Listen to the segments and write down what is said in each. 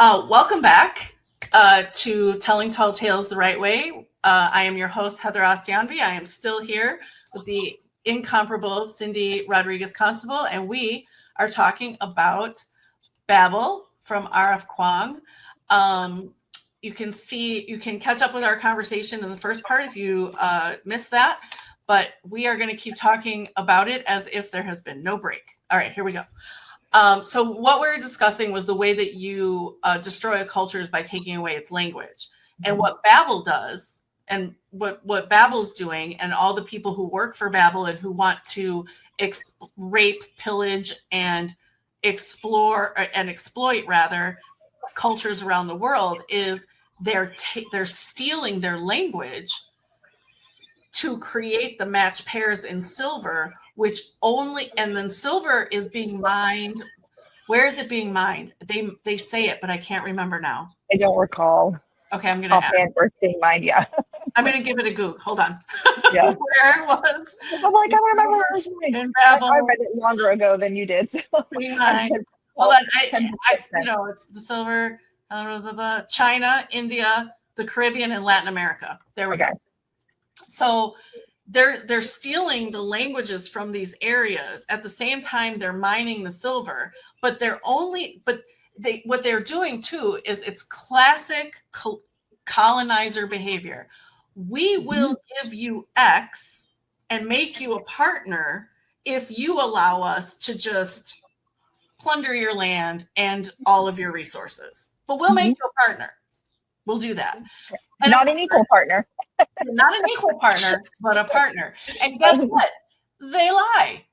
Welcome back to Telling Tall Tales the Right Way. I am your host, Heather Ostianvi. I am still here with the incomparable Cindy Rodriguez Constable, and we are talking about Babel from R.F. Kuang. You can catch up with our conversation in the first part if you missed that, but we are going to keep talking about it as if there has been no break. All right, here we go. So what we're discussing was the way that you destroy a culture is by taking away its language. And what Babel does, and what Babel's doing, and all the people who work for Babel and who want to rape, pillage, and explore and exploit rather cultures around the world, is they're stealing their language to create the match pairs in silver, and then silver is being mined. Where is it being mined? They say it, but I can't remember now. I don't recall. Okay, I'm gonna where it's being mined. Yeah, I'm gonna give it a Google. Hold on. Yeah, where it was? I'm like, I don't remember where it was mined. In Babel. I read it longer ago than you did. So. Being mined. Hold on. It's the silver. China, India, the Caribbean, and Latin America. There we go. So they're stealing the languages from these areas. At the same time, they're mining the silver, but what they're doing too is it's classic colonizer behavior. We will give you X and make you a partner if you allow us to just plunder your land and all of your resources. But we'll make you a partner. We'll do that. And not an equal partner. Not an equal partner, but a partner. And guess what? They lie.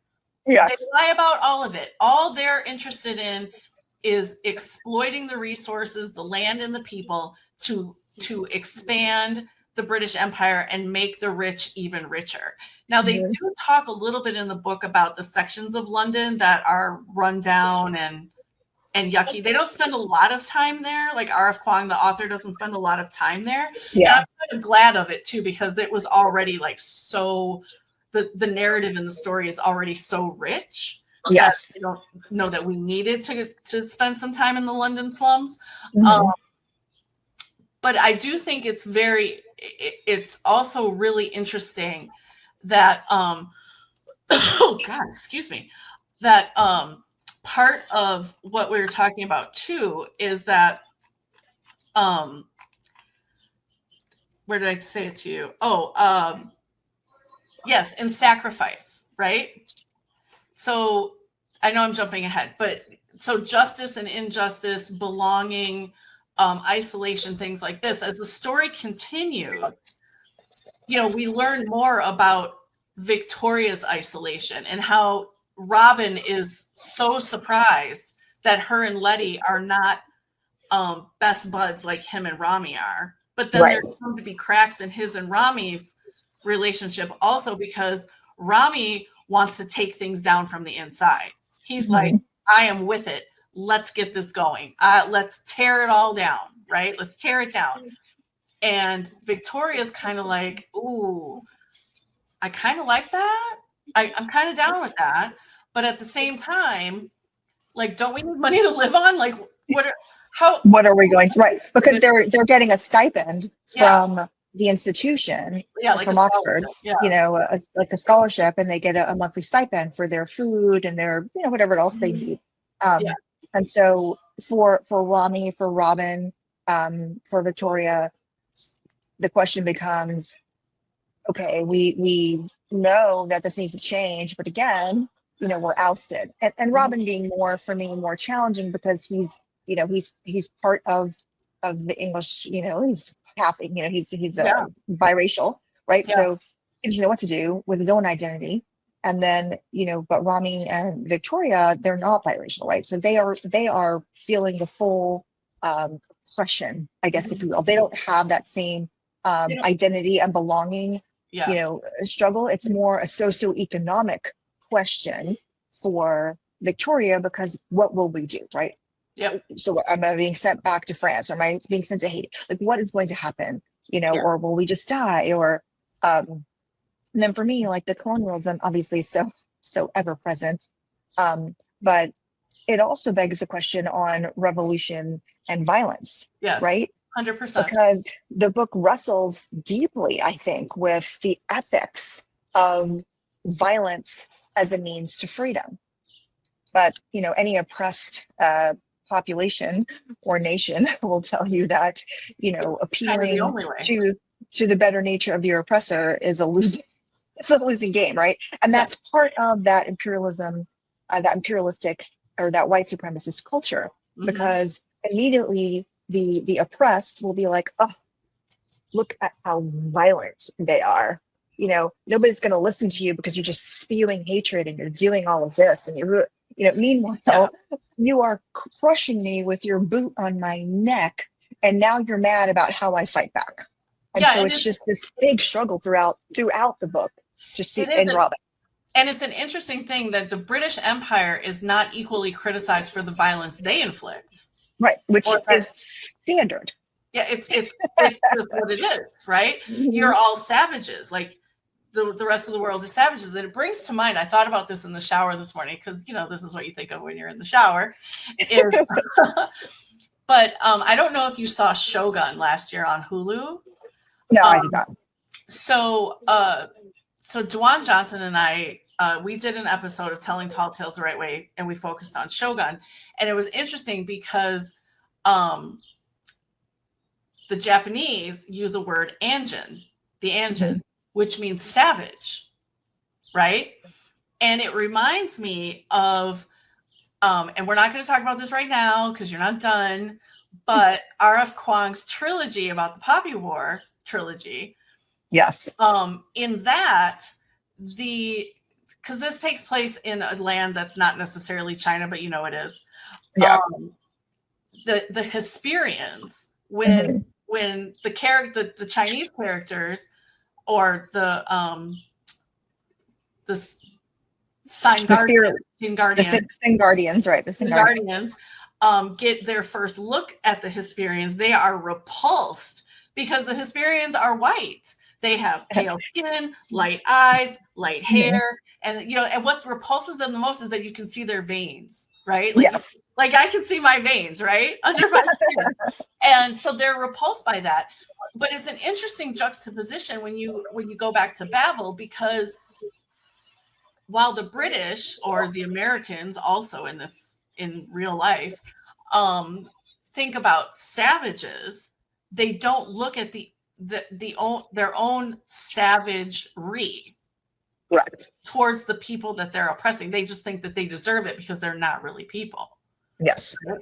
Yes. They lie about all of it. All they're interested in is exploiting the resources, the land, and the people to expand the British Empire and make the rich even richer. Now, they do talk a little bit in the book about the sections of London that are run down and yucky. They don't spend a lot of time there. Like R.F. Kuang, the author, doesn't spend a lot of time there. Yeah. And I'm kind of glad of it too, because it was already like so, the narrative in the story is already so rich. Yes. I don't know that we needed to spend some time in the London slums. But I do think it's also really interesting that, oh God, excuse me, that, part of what we were talking about too is that, where did I say it to you? Oh, yes, in sacrifice, right? So I know I'm jumping ahead, but so justice and injustice, belonging, isolation, things like this. As the story continues, we learn more about Victoria's isolation and how Robin is so surprised that her and Letty are not best buds like him and Rami are. But then there's going to be cracks in his and Rami's relationship also, because Rami wants to take things down from the inside. He's like, I am with it. Let's get this going. Let's tear it all down, right? Let's tear it down. And Victoria's kind of like, ooh, I kind of like that. I'm kind of down with that. But at the same time, like, don't we need money to live on? Like, what are we going to, right? Because they're getting a stipend from the institution, like from Oxford, like a scholarship, and they get a monthly stipend for their food and their, whatever else they need. And so for Rami, for Robin, for Victoria, the question becomes, okay, we know that this needs to change, but again, we're ousted. And Robin being more challenging because he's part of the English, he's half, he's biracial, right? Yeah. So he doesn't know what to do with his own identity. And then, but Rami and Victoria, they're not biracial, right? So they are feeling the full oppression, I guess, if you will. They don't have that same identity and belonging, struggle. It's more a socioeconomic question for Victoria, because what will we do, right? Yep. So am I being sent back to France, or am I being sent to Haiti? Like, what is going to happen, or will we just die? Or and then for me, like, the colonialism obviously so ever present, but it also begs the question on revolution and violence, yes, right? 100%. Because the book wrestles deeply, I think, with the ethics of violence as a means to freedom. But, any oppressed population or nation will tell you that, appealing to the better nature of your oppressor is a losing game, right? And that's part of that imperialism, that imperialistic or that white supremacist culture, because immediately the oppressed will be like, oh, look at how violent they are. Nobody's going to listen to you because you're just spewing hatred and you're doing all of this. And meanwhile, you are crushing me with your boot on my neck. And now you're mad about how I fight back. And so it's just this big struggle throughout the book to see in Robin. And it's an interesting thing that the British Empire is not equally criticized for the violence they inflict. Right, which is standard. Yeah, it's just what it is, right? You're all savages. Like the rest of the world is savages. And it brings to mind, I thought about this in the shower this morning, because, this is what you think of when you're in the shower. But I don't know if you saw Shogun last year on Hulu. No, I did not. So Dwan Johnson and I, we did an episode of Telling Tall Tales the Right Way, and we focused on Shogun. And it was interesting because the Japanese use a word anjin, the anjin, which means savage, right? And it reminds me of, and we're not going to talk about this right now because you're not done, but R.F. Kuang's trilogy about the Poppy War trilogy. Yes. In that, because this takes place in a land that's not necessarily China, but it is. Yeah. The Hesperians, when the Chinese characters or the Sign Guardians, right? The Guardians get their first look at the Hesperians. They are repulsed because the Hesperians are white. They have pale skin, light eyes, light hair, and and what repulses them the most is that you can see their veins, right? Like I can see my veins, right, under my skin, and so they're repulsed by that. But it's an interesting juxtaposition when you go back to Babel, because while the British or the Americans also in real life think about savages, they don't look at their own savagery towards the people that they're oppressing. They just think that they deserve it because they're not really people. Yes. Right?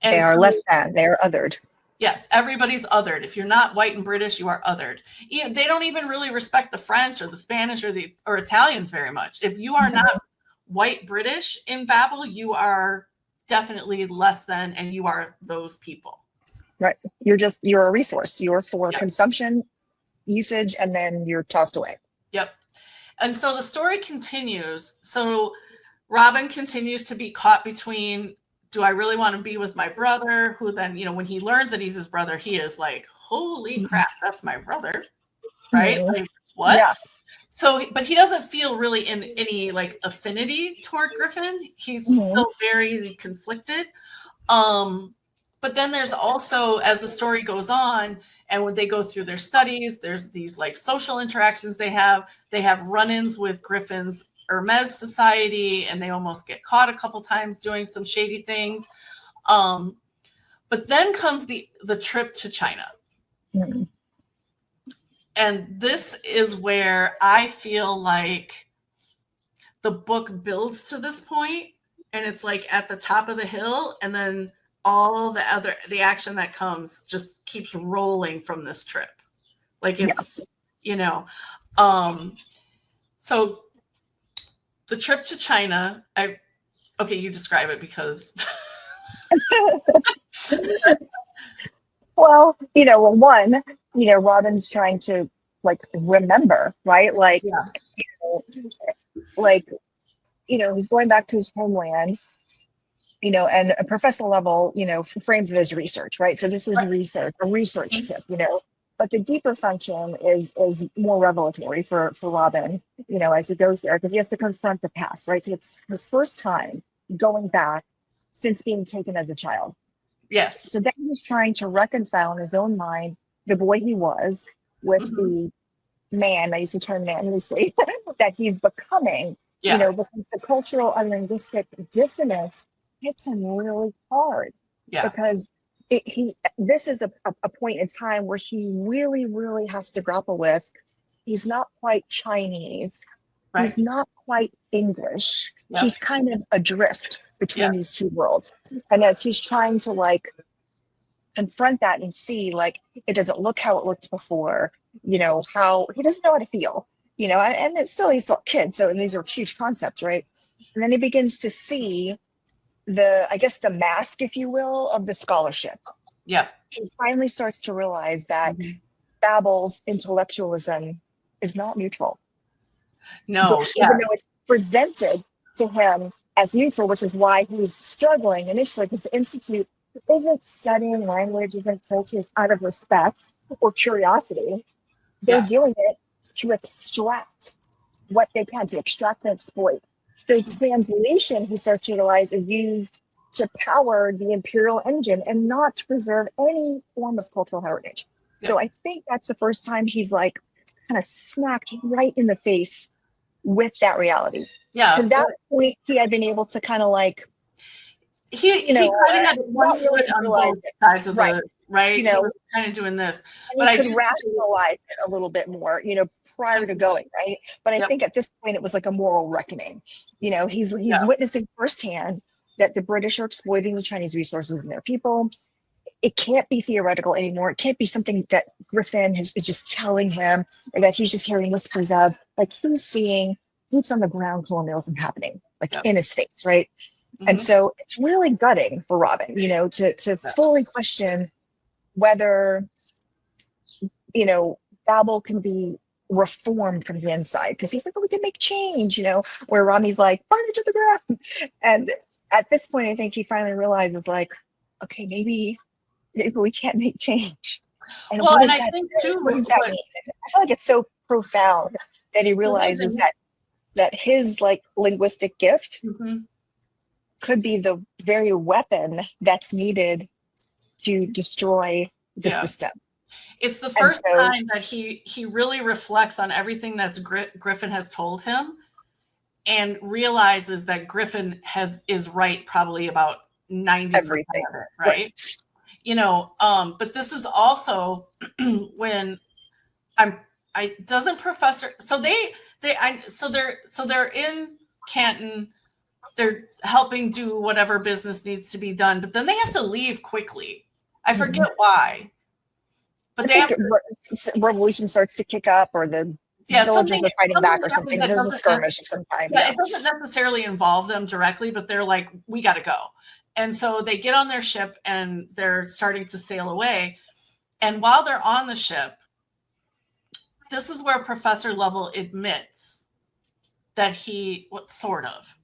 And they are less than. They are othered. Yes, everybody's othered. If you're not white and British, you are othered. They don't even really respect the French or the Spanish or Italians very much. If you are not white British in Babel, you are definitely less than, and you are those people. Right. You're a resource. You're for consumption, usage, and then you're tossed away. Yep. And so the story continues. So Robin continues to be caught between, do I really want to be with my brother? Who then, when he learns that he's his brother, he is like, holy crap, that's my brother. Right? Like, what? Yeah. So, but he doesn't feel really in any like affinity toward Griffin. He's still very conflicted. But then there's also, as the story goes on, and when they go through their studies, there's these like social interactions they have run-ins with Griffin's Hermes Society, and they almost get caught a couple times doing some shady things. But then comes the trip to China. And this is where I feel like the book builds to this point, and it's like at the top of the hill, and then all the action that comes just keeps rolling from this trip. Like it's, so the trip to China, you describe it because. Well, Robin's trying to like remember, right? Like, he's going back to his homeland, and a professional level, frames it as research, right? So this is a research trip, but the deeper function is more revelatory for Robin, as he goes there, because he has to confront the past, right? So it's his first time going back since being taken as a child. Yes. So then he's trying to reconcile in his own mind the boy he was with the man, I use the term man loosely, that he's becoming, because the cultural and linguistic dissonance hits him really hard. Because this is a point in time where he really, really has to grapple with, he's not quite Chinese. Right. He's not quite English. Yep. He's kind of adrift between these two worlds. And as he's trying to like confront that and see like it doesn't look how it looked before, how he doesn't know how to feel, and it's still he's a kid. So, and these are huge concepts, right? And then he begins to see the mask, if you will, of the scholarship. Yeah. He finally starts to realize that Babel's intellectualism is not neutral. No, even though it's presented to him as neutral, which is why he's struggling initially, because the Institute isn't studying languages and cultures out of respect or curiosity. They're doing it to extract what they can, to extract and exploit. The translation, he starts to realize, is used to power the imperial engine and not to preserve any form of cultural heritage. So I think that's the first time he's like kind of smacked right in the face with that reality. Yeah. To that point, he had been able to kind of like, he kind of had one foot on both sides of the right. He was kind of doing this, but I could rationalize it a little bit more, prior to going, right. But I think at this point it was like a moral reckoning. He's witnessing firsthand that the British are exploiting the Chinese resources and their people. It can't be theoretical anymore. It can't be something that Griffin is just telling him, or that he's just hearing whispers of. Like, he's seeing boots on the ground colonialism happening, like in his face, right? And so it's really gutting for Robin, to fully question whether, Babel can be reformed from the inside. Because he's like, we can make change, where Rami's like, burn it to the ground. And at this point, I think he finally realizes, like, okay, maybe we can't make change. And I think too, what does that mean? I feel like it's so profound that he realizes that his like linguistic gift could be the very weapon that's needed to destroy the system. It's the first time that he really reflects on everything that's Griffin has told him, and realizes that Griffin is right probably about 90% of it, right? But this is also when they're in Canton. They're helping do whatever business needs to be done, but then they have to leave quickly. I forget why. But revolution starts to kick up, or the villagers are fighting back, or something. There's a skirmish of some kind. Yeah, it doesn't necessarily involve them directly, but they're like, we got to go. And so they get on their ship and they're starting to sail away. And while they're on the ship, this is where Professor Lovell admits that he sort of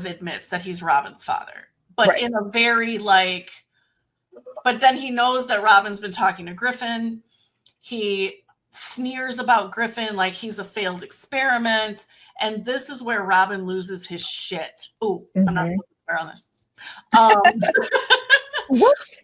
admits that he's Robin's father, but in a very but then he knows that Robin's been talking to Griffin. He sneers about Griffin like he's a failed experiment. And this is where Robin loses his shit. Oh, I'm not going to swear on this. Whoops.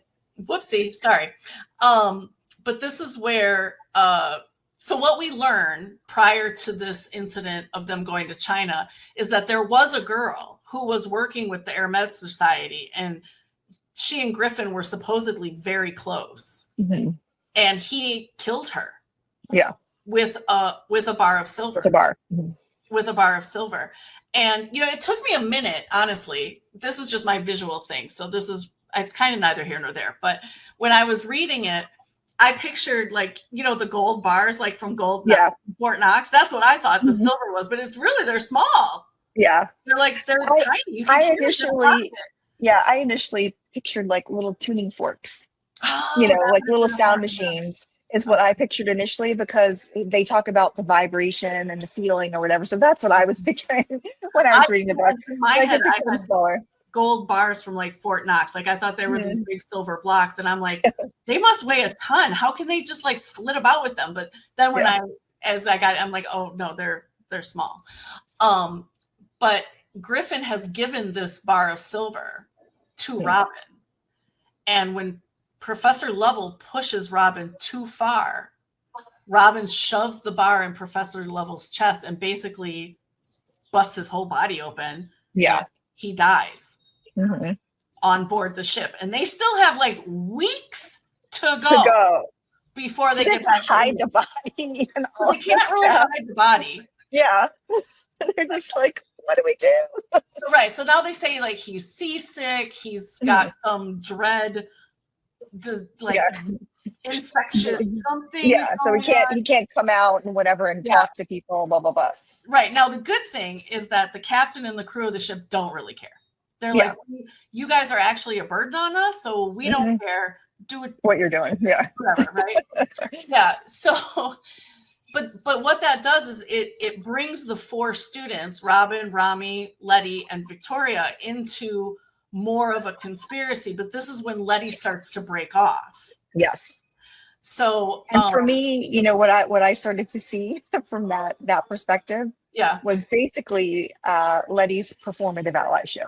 Whoopsie. Sorry. But this is where, so what we learn prior to this incident of them going to China is that there was a girl who was working with the Hermes Society, and she and Griffin were supposedly very close. And he killed her. Yeah. With a bar of silver. With a bar of silver. And, it took me a minute, honestly. This is just my visual thing. So it's kind of neither here nor there. But when I was reading it, I pictured the gold bars, like from Fort Knox. That's what I thought the silver was, but it's really, they're small. Yeah. They're tiny. I initially pictured like little tuning forks, like little sound machines is what I pictured initially, because they talk about the vibration and the feeling or whatever. So that's what I was picturing when I was reading the book. I did picture them smaller. Gold bars from like Fort Knox. Like I thought they were these big silver blocks, and I'm like, they must weigh a ton. How can they just like flit about with them? But then I'm like, oh no, they're small. But Griffin has given this bar of silver to Robin. And when Professor Lovell pushes Robin too far, Robin shoves the bar in Professor Lovell's chest and basically busts his whole body open. Yeah. He dies on board the ship. And they still have like weeks to go before they get back to hide the body. And all they can't really hide the body. Yeah. They're just like, what do we do? Right. So now they say like he's seasick, he's got some dread, infection, something. Yeah. So he can't come out and whatever and talk to people, blah, blah, blah. Right. Now the good thing is that the captain and the crew of the ship don't really care. They're like, you guys are actually a burden on us, so we don't care. Do it what you're doing. Yeah. Whatever, right? Yeah. So But what that does is it brings the 4 students, Robin, Rami, Letty, and Victoria, into more of a conspiracy. But this is when Letty starts to break off. Yes. So and for me, you know, what I started to see from that perspective was basically Letty's performative allyship.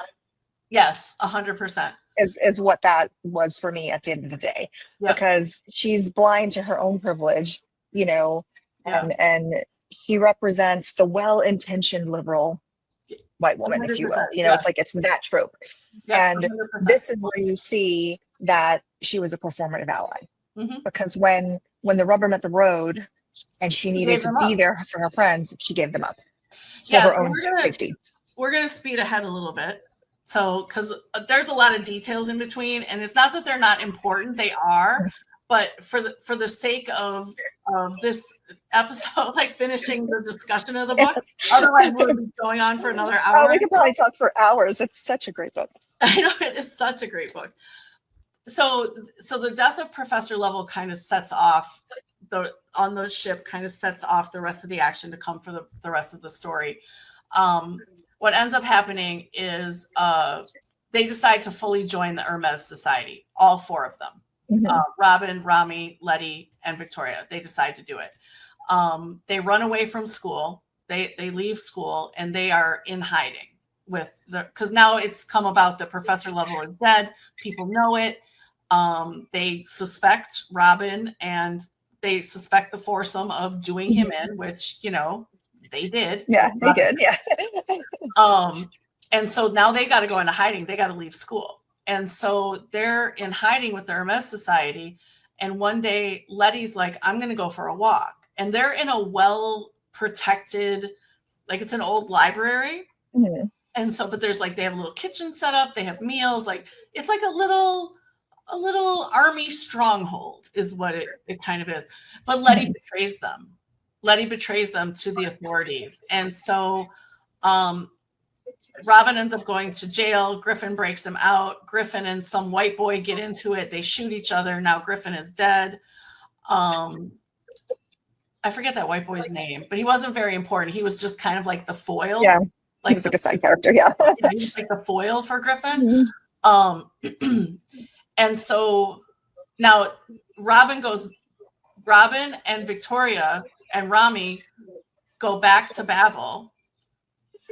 Yes, 100%. Is what that was for me at the end of the day. Because she's blind to her own privilege, you know. And he represents the well-intentioned liberal white woman, if you will. You know, it's like it's that trope. And 100%. This is where you see that she was a performative ally. Because when the rubber met the road and she needed to be there for her friends, she gave them up for her own safety. We're going to speed ahead a little bit. So, because there's a lot of details in between, and it's not that they're not important, they are. But for the sake of this episode, like finishing the discussion of the book, otherwise we'll be going on for another hour. Oh, we could probably talk for hours. It's such a great book. I know, it is such a great book. So the death of Professor Lovell kind of sets off on the ship, kind of sets off the rest of the action to come for the rest of the story. What ends up happening is they decide to fully join the Hermes Society, all 4 of them. Robin, Rami, Letty, and Victoria. They decide to do it. They run away from school. They leave school and they are in hiding because now it's come about that Professor Lovell is dead. People know it. They suspect Robin and they suspect the foursome of doing him in, which, you know, they did. Yeah, they did. Yeah. And so now they got to go into hiding. They got to leave school. And so they're in hiding with the Hermes Society. And one day Letty's like, I'm going to go for a walk. And they're in a well-protected, like it's an old library. And so, but there's like, they have a little kitchen set up. They have meals. Like it's like a little army stronghold is what it kind of is. But Letty betrays them. Letty betrays them to the authorities. And so, Robin ends up going to jail. Griffin breaks him out. Griffin and some white boy get into it. They shoot each other. Now Griffin is dead. I forget that white boy's name, but he wasn't very important. He was just kind of like the foil. Yeah, like a side character. Yeah, he was like the foil for Griffin. And so now Robin and Victoria and Rami go back to Babel.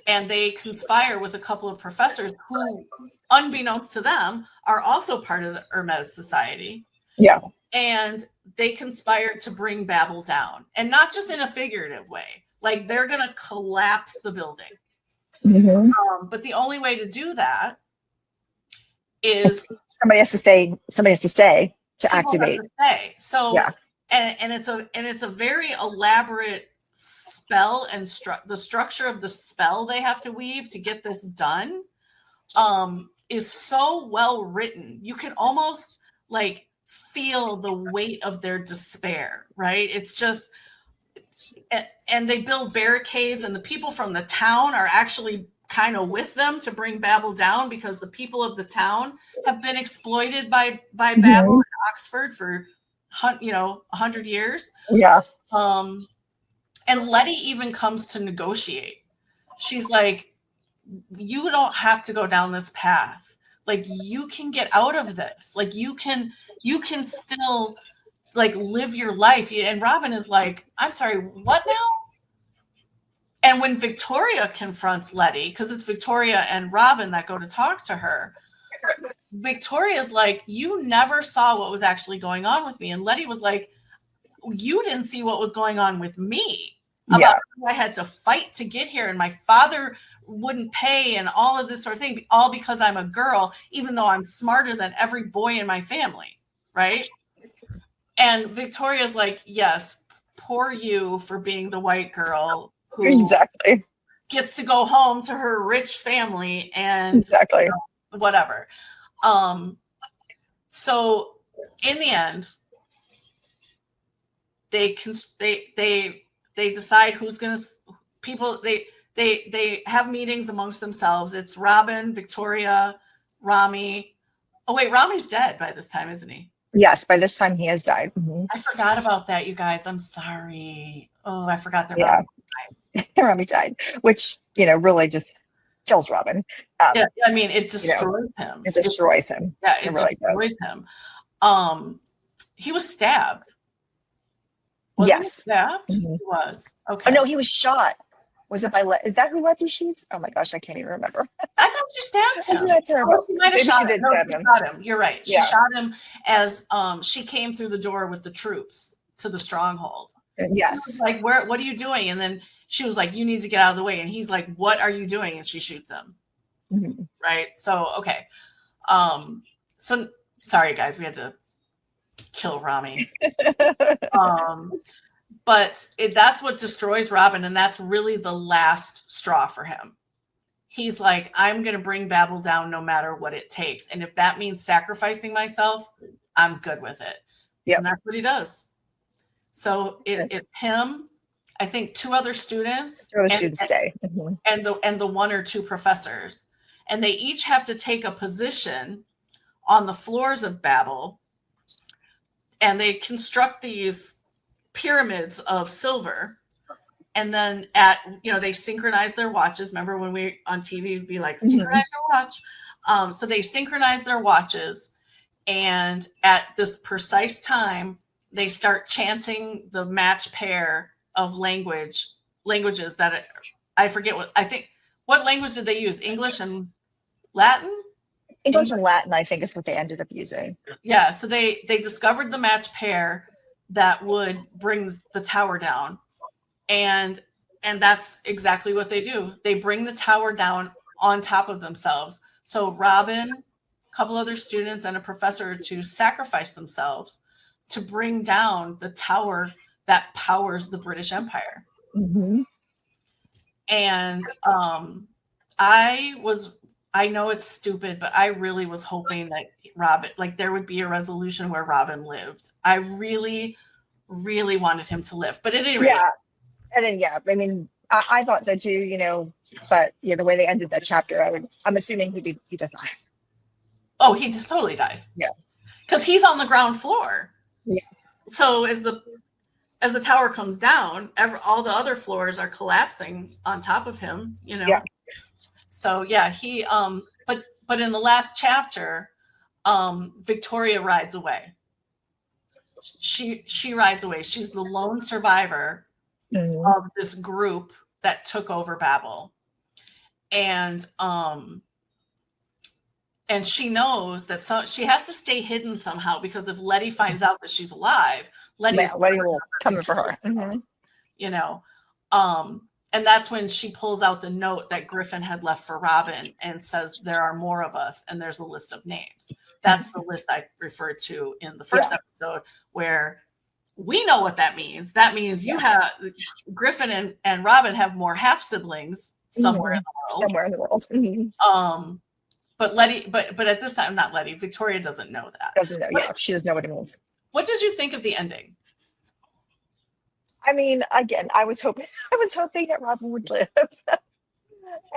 And they conspire with a couple of professors who, unbeknownst to them, are also part of the Hermes Society. Yeah. And they conspire to bring Babel down. And not just in a figurative way. Like, they're going to collapse the building. But the only way to do that is... Somebody has to stay to activate. So, and it's a very elaborate spell, and the structure of the spell they have to weave to get this done is so well written. You can almost like feel the weight of their despair, right? It's just, and they build barricades, and the people from the town are actually kind of with them to bring Babel down, because the people of the town have been exploited by Babel in Oxford for 100 years. Yeah. And Letty even comes to negotiate. She's like, you don't have to go down this path. Like, you can get out of this. Like, you can still like live your life. And Robin is like, I'm sorry, what now? And when Victoria confronts Letty, because it's Victoria and Robin that go to talk to her, Victoria's like, you never saw what was actually going on with me. And Letty was like, you didn't see what was going on with me. About how I had to fight to get here, and my father wouldn't pay, and all of this sort of thing, all because I'm a girl, even though I'm smarter than every boy in my family, right? And Victoria's like, yes, poor you for being the white girl who exactly gets to go home to her rich family and exactly whatever. So in the end, they decide who's going to people. They have meetings amongst themselves. It's Robin, Victoria, Rami. Oh wait, Rami's dead by this time, isn't he? Yes, by this time he has died. Mm-hmm. I forgot about that, you guys. I'm sorry. Oh, I forgot that. Yeah. Rami died, which, really just kills Robin. Yeah, I mean, it destroys him. It destroys him. Yeah, it really destroys him. He was stabbed. Wasn't he stabbed? Mm-hmm. He was. Okay. Oh no, he was shot. Was it by is that who let these sheets? Oh my gosh, I can't even remember. I thought she stabbed him. Isn't that terrible? Oh, she might have shot him. No, she shot him. You're right. She shot him as she came through the door with the troops to the stronghold. Yes. Like, what are you doing? And then she was like, you need to get out of the way. And he's like, what are you doing? And she shoots him. Mm-hmm. Right. So, okay. So sorry guys, we had to kill Rami. But that's what destroys Robin, and that's really the last straw for him. He's like, I'm going to bring Babel down no matter what it takes. And if that means sacrificing myself, I'm good with it. Yep. And that's what he does. So it's him, I think 2 other students. Stay. Mm-hmm. and the 1 or 2 professors. And they each have to take a position on the floors of Babel. And they construct these pyramids of silver, and then they synchronize their watches. Remember when we on TV would be like, synchronize your watch. So they synchronize their watches, and at this precise time they start chanting the match pair of languages that I forget what language did they use? English and Latin? English and Latin, I think, is what they ended up using. Yeah, so they discovered the match pair that would bring the tower down, and that's exactly what they do. They bring the tower down on top of themselves. So Robin, a couple other students, and a professor to sacrifice themselves to bring down the tower that powers the British Empire. Mm-hmm. And I know it's stupid, but I really was hoping that Robin, like, there would be a resolution where Robin lived. I really, really wanted him to live, but at any rate. Yeah. And then, I mean, I thought so too, but the way they ended that chapter, I'm assuming he does not. Oh, he totally dies. Yeah. Because he's on the ground floor. Yeah. So as the tower comes down, all the other floors are collapsing on top of him, Yeah. So he but in the last chapter, Victoria rides away. She rides away. She's the lone survivor of this group that took over Babel. And she knows that she has to stay hidden somehow, because if Letty finds out that she's alive, Letty will come for her. Mm-hmm. And that's when she pulls out the note that Griffin had left for Robin and says, there are more of us, and there's a list of names. That's the list I referred to in the first episode, where we know what that means. That means you have Griffin and Robin have more half siblings somewhere in the world. Somewhere in the world. Mm-hmm. But Letty, but at this time, not Letty, Victoria doesn't know that. Doesn't know. Yeah, she doesn't know what it means. What did you think of the ending? I mean, again, I was hoping that Robin would live,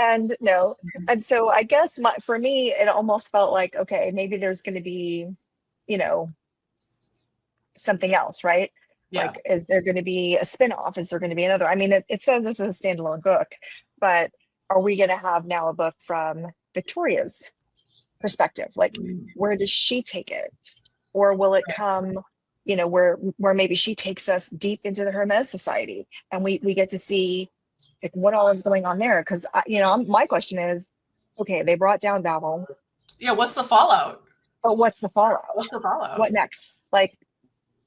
and no. And so I guess for me, it almost felt like, okay, maybe there's going to be, something else, right? Yeah. Like, is there going to be a spinoff? Is there going to be another? I mean, it says this is a standalone book, but are we going to have now a book from Victoria's perspective? Like, where does she take it? Or will it come, where maybe she takes us deep into the Hermes Society, and we get to see Like what all is going on there? Because my question is, okay, they brought down Babel. Yeah, what's the fallout? But what's the fallout? What's the fallout? What next? Like,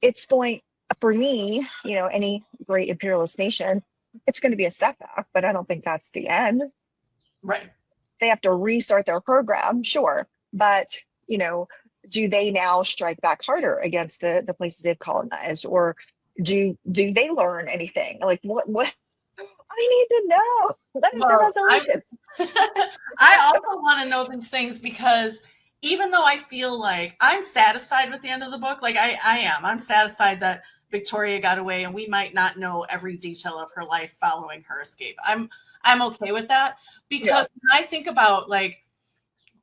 it's going, for me, any great imperialist nation, it's going to be a setback, but I don't think that's the end. Right. They have to restart their program, sure, but do they now strike back harder against the places they've colonized, or do they learn anything? Like what I need to know. That is the resolution. I also want to know these things because even though I feel like I'm satisfied with the end of the book, like I'm satisfied that Victoria got away and we might not know every detail of her life following her escape. I'm okay with that because when I think about like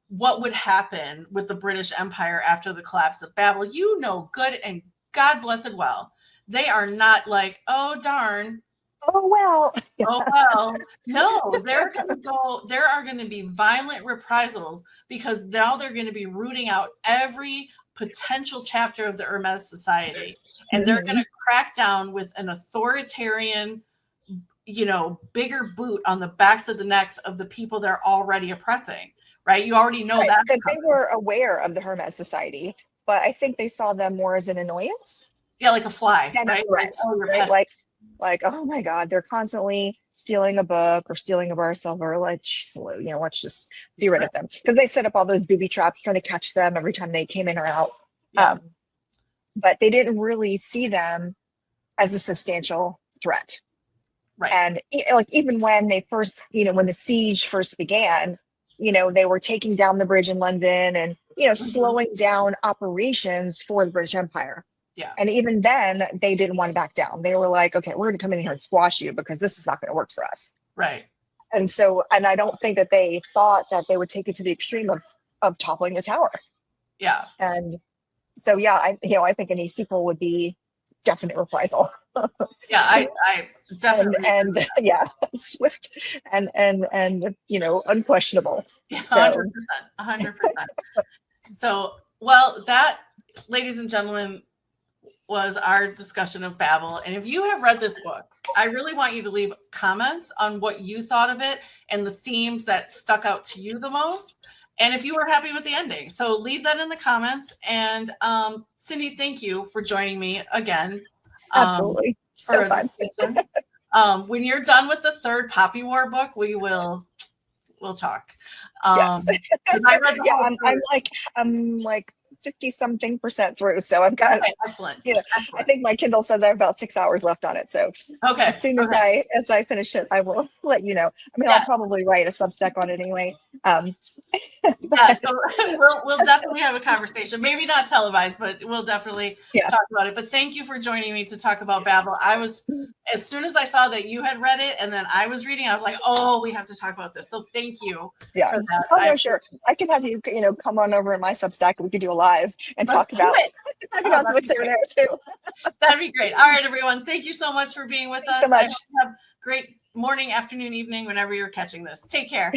what would happen with the British Empire after the collapse of Babel, good and God blessed well. They are not like, oh darn. Oh well. Oh well. No, there are going to be violent reprisals because now they're going to be rooting out every potential chapter of the Hermes Society. And they're going to crack down with an authoritarian, bigger boot on the backs of the necks of the people they're already oppressing. Right? You already know that. Because they were aware of the Hermes Society, but I think they saw them more as an annoyance. Yeah, like a fly. And right? a threat. Like, oh my God, they're constantly stealing a book or stealing a bar of silver. Let's just be rid of them. Because they set up all those booby traps trying to catch them every time they came in or out. Yeah. But they didn't really see them as a substantial threat. Right. And like even when they first, when the siege first began, they were taking down the bridge in London and, slowing down operations for the British Empire. Yeah. And even then they didn't want to back down. They were like, okay, we're going to come in here and squash you because this is not going to work for us. Right. And so, and I don't think that they thought that they would take it to the extreme of toppling the tower. Yeah. And so, I think any sequel would be definite reprisal. Yeah, I definitely and swift and unquestionable. Yeah, so 100%. So, well, that, ladies and gentlemen, was our discussion of Babel. And if you have read this book, I really want you to leave comments on what you thought of it and the themes that stuck out to you the most. And if you were happy with the ending. So leave that in the comments. And Cindy, thank you for joining me again. Absolutely. So fun. When you're done with the third Poppy War book, we'll talk. Yes. I read the I'm like 50-something% through. So I've got excellent. I think my Kindle says I have about 6 hours left on it. So as soon as I finish it, I will let you know. I mean, I'll probably write a Substack on it anyway. So we'll definitely have a conversation. Maybe not televised, but we'll definitely talk about it. But thank you for joining me to talk about Babel. As soon as I saw that you had read it and then I was reading, I was like, oh, we have to talk about this. So thank you for that. Oh, no, sure. I can have you, come on over in my Substack and we could do a live and talk about the books that are there too. That'd be great. All right, everyone. Thank you so much for being with us. So much. I hope you have a great morning, afternoon, evening, whenever you're catching this. Take care.